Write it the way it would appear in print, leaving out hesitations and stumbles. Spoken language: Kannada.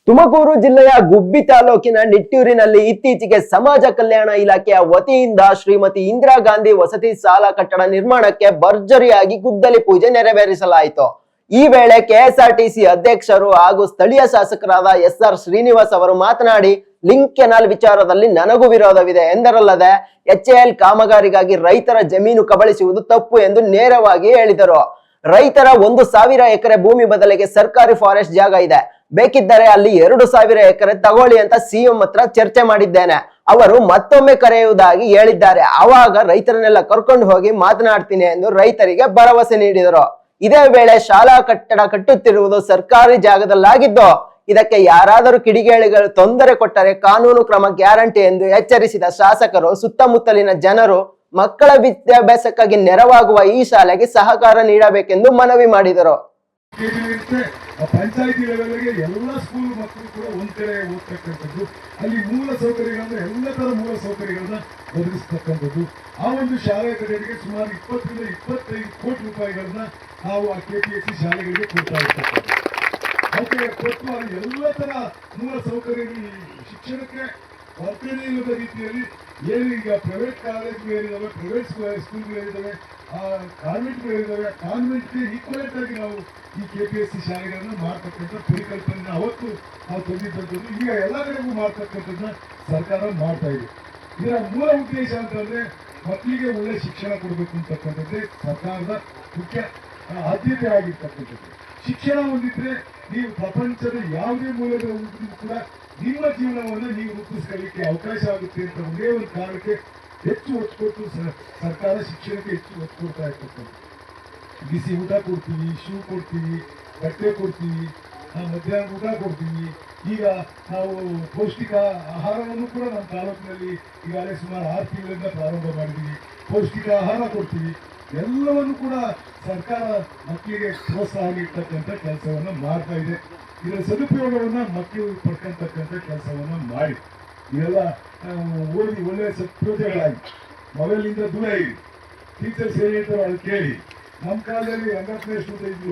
ತುಮಕೂರು ಜಿಲ್ಲೆಯ ಗುಬ್ಬಿ ತಾಲೂಕಿನ ನಿಟ್ಟೂರಿನಲ್ಲಿ ಇತ್ತೀಚೆಗೆ ಸಮಾಜ ಕಲ್ಯಾಣ ಇಲಾಖೆಯ ವತಿಯಿಂದ ಶ್ರೀಮತಿ ಇಂದಿರಾ ಗಾಂಧಿ ವಸತಿ ಶಾಲಾ ಕಟ್ಟಡ ನಿರ್ಮಾಣಕ್ಕೆ ಭರ್ಜರಿಯಾಗಿ ಗುದ್ದಲಿ ಪೂಜೆ ನೆರವೇರಿಸಲಾಯಿತು. ಈ ವೇಳೆ ಕೆಎಸ್ಆರ್ಟಿಸಿ ಅಧ್ಯಕ್ಷರು ಹಾಗೂ ಸ್ಥಳೀಯ ಶಾಸಕರಾದ ಎಸ್.ಆರ್. ಶ್ರೀನಿವಾಸ್ ಅವರು ಮಾತನಾಡಿ, ಲಿಂಕ್ ಕೆನಾಲ್ ವಿಚಾರದಲ್ಲಿ ನನಗೂ ವಿರೋಧವಿದೆ ಎಂದರಲ್ಲದೆ ಎಚ್ಎಎಲ್ ಕಾಮಗಾರಿಗಾಗಿ ರೈತರ ಜಮೀನು ಕಬಳಿಸುವುದು ತಪ್ಪು ಎಂದು ನೇರವಾಗಿ ಹೇಳಿದರು. ರೈತರ 1,000 ಎಕರೆ ಭೂಮಿ ಬದಲಿಗೆ ಸರ್ಕಾರಿ ಫಾರೆಸ್ಟ್ ಜಾಗ ಇದೆ, ಬೇಕಿದ್ದರೆ ಅಲ್ಲಿ 2,000 ಎಕರೆ ತಗೊಳ್ಳಿ ಅಂತ ಸಿಎಂ ಹತ್ರ ಚರ್ಚೆ ಮಾಡಿದ್ದೇನೆ. ಅವರು ಮತ್ತೊಮ್ಮೆ ಕರೆಯುವುದಾಗಿ ಹೇಳಿದ್ದಾರೆ. ಆವಾಗ ರೈತರನ್ನೆಲ್ಲ ಕರ್ಕೊಂಡು ಹೋಗಿ ಮಾತನಾಡ್ತೀನಿ ಎಂದು ರೈತರಿಗೆ ಭರವಸೆ ನೀಡಿದರು. ಇದೇ ವೇಳೆ ಶಾಲಾ ಕಟ್ಟಡ ಕಟ್ಟುತ್ತಿರುವುದು ಸರ್ಕಾರಿ ಜಾಗದಲ್ಲಾಗಿದ್ದು, ಇದಕ್ಕೆ ಯಾರಾದರೂ ಕಿಡಿಗೇಡಿಗಳು ತೊಂದರೆ ಕೊಟ್ಟರೆ ಕಾನೂನು ಕ್ರಮ ಗ್ಯಾರಂಟಿ ಎಂದು ಎಚ್ಚರಿಸಿದ ಶಾಸಕರು ಸುತ್ತಮುತ್ತಲಿನ ಜನರು ಮಕ್ಕಳ ವಿದ್ಯಾಭ್ಯಾಸಕ್ಕಾಗಿ ನೆರವಾಗುವ ಈ ಶಾಲೆಗೆ ಸಹಕಾರ ನೀಡಬೇಕೆಂದು ಮನವಿ ಮಾಡಿದರು. ಪಂಚಾಯತಿ ಲೆವೆಲ್ಗೆ ಎಲ್ಲ ಸ್ಕೂಲ್ ಮಕ್ಕಳು ಕೂಡ ಒಂದ್ ಕಡೆ ಓದ್ತಕ್ಕಂಥದ್ದು, ಅಲ್ಲಿ ಮೂಲ ಸೌಕರ್ಯಗಳನ್ನ ಎಲ್ಲ ತರ ಮೂಲ ಸೌಕರ್ಯಗಳನ್ನ ಒದಗಿಸ್ತಕ್ಕಂಥದ್ದು. ಆ ಒಂದು ಶಾಲೆಯ ಕಡೆಗೆ ಸುಮಾರು 20 ರಿಂದ 25 ಕೋಟಿ ರೂಪಾಯಿಗಳನ್ನ ನಾವು ಆ KPSC ಶಾಲೆಗಳಿಗೆ ಕೊಡ್ತಾ ಇರ್ತಕ್ಕಂಥದ್ದು. ಅದಕ್ಕೆ ಕೊಟ್ಟು ಅಲ್ಲಿ ಎಲ್ಲ ತರ ಮೂಲ ಸೌಕರ್ಯಗಳು ಶಿಕ್ಷಣಕ್ಕೆ ವರ್ತನೆ ಇಲ್ಲದ ರೀತಿಯಲ್ಲಿ ಏನು ಈಗ ಪ್ರೈವೇಟ್ ಕಾಲೇಜ್ಗಳಿದ್ದಾವೆ, ಪ್ರೈವೇಟ್ ಸ್ಕೂಲ್ಗಳಿದ್ದಾವೆ, ಕಾನ್ವೆಂಟ್ಗಳಿದ್ದಾವೆ, ಕಾನ್ವೆಂಟ್ಗೆ ಈಕ್ವಲೆಂಟ್ ಆಗಿ ನಾವು ಈ KPSC ಶಾಲೆಗಳನ್ನ ಮಾಡ್ತಕ್ಕಂಥ ಪರಿಕಲ್ಪನೆ ಅವತ್ತು ನಾವು ತಂದಿದ್ದಂಥದ್ದು, ಈಗ ಎಲ್ಲ ಕಡೆಗೂ ಮಾಡ್ತಕ್ಕಂಥದ್ದನ್ನ ಸರ್ಕಾರ ಮಾಡ್ತಾ ಇದೆ. ಇದರ ಮೂಲ ಉದ್ದೇಶ ಅಂತಂದ್ರೆ ಮಕ್ಕಳಿಗೆ ಒಳ್ಳೆ ಶಿಕ್ಷಣ ಕೊಡಬೇಕು ಅಂತಕ್ಕಂಥದ್ದೇ ಸರ್ಕಾರದ ಮುಖ್ಯ ಆದ್ಯತೆ ಆಗಿರ್ತಕ್ಕಂಥದ್ದು. ಶಿಕ್ಷಣ ಹೊಂದಿದ್ರೆ ನೀವು ಪ್ರಪಂಚದ ಯಾವುದೇ ಮೂಲದ ಕೂಡ ನಿಮ್ಮ ಜೀವನವನ್ನು ನೀವು ರೂಪಿಸ್ಕೊಳ್ಳಿಕ್ಕೆ ಅವಕಾಶ ಆಗುತ್ತೆ ಅಂತ ಒಂದೇ ಒಂದು ಕಾರಣಕ್ಕೆ ಹೆಚ್ಚು ಒತ್ತು ಕೊಟ್ಟು ಸರ್ಕಾರ ಶಿಕ್ಷಣಕ್ಕೆ ಹೆಚ್ಚು ಒತ್ತು ಕೊಡ್ತಾ ಇರ್ತಕ್ಕಂಥ. ಬಿಸಿ ಊಟ ಕೊಡ್ತೀವಿ, ಶೂ ಕೊಡ್ತೀವಿ, ಬಟ್ಟೆ ಕೊಡ್ತೀವಿ, ಮಧ್ಯಾಹ್ನ ಊಟ ಕೊಡ್ತೀವಿ. ಈಗ ನಾವು ಪೌಷ್ಟಿಕ ಆಹಾರವನ್ನು ಕೂಡ ನಮ್ಮ ತಾಲೂಕಿನಲ್ಲಿ ಈಗಾಗಲೇ ಸುಮಾರು 6 ತಿಂಗಳಿಂದ ಪ್ರಾರಂಭ ಮಾಡಿದ್ದೀವಿ. ಪೌಷ್ಟಿಕ ಆಹಾರ ಕೊಡ್ತೀವಿ. ಎಲ್ಲವನ್ನು ಕೂಡ ಸರ್ಕಾರ ಮಕ್ಕಳಿಗೆ ಪ್ರೋತ್ಸಾಹ ನೀಡ್ತಕ್ಕಂಥ ಕೆಲಸವನ್ನು ಮಾಡ್ತಾ ಇದೆ. ಇದರ ಸದುಪಯೋಗವನ್ನು ಮಕ್ಕಳು ಪಡ್ಕೊಳ್ತಕ್ಕಂಥ ಕೆಲಸವನ್ನು ಮಾಡಿ ಇವೆಲ್ಲ ಓದಿ ಒಳ್ಳೆಯ ಸತ್ಪ್ರಜೆಗಳಾಗಿ ಮೊಬೈಲ್ನಿಂದ ದೂರ ಇರಿ. ಟೀಚರ್ಸ್ ಏನ್ ಹೇಳ್ತಾರೋ ಅದು ಕೇಳಿ. ನಮ್ಮ ಕಾಲದಲ್ಲಿ ರಂಗಪ್ರೇಶ್ ಅಂತ ಇದ್ರು,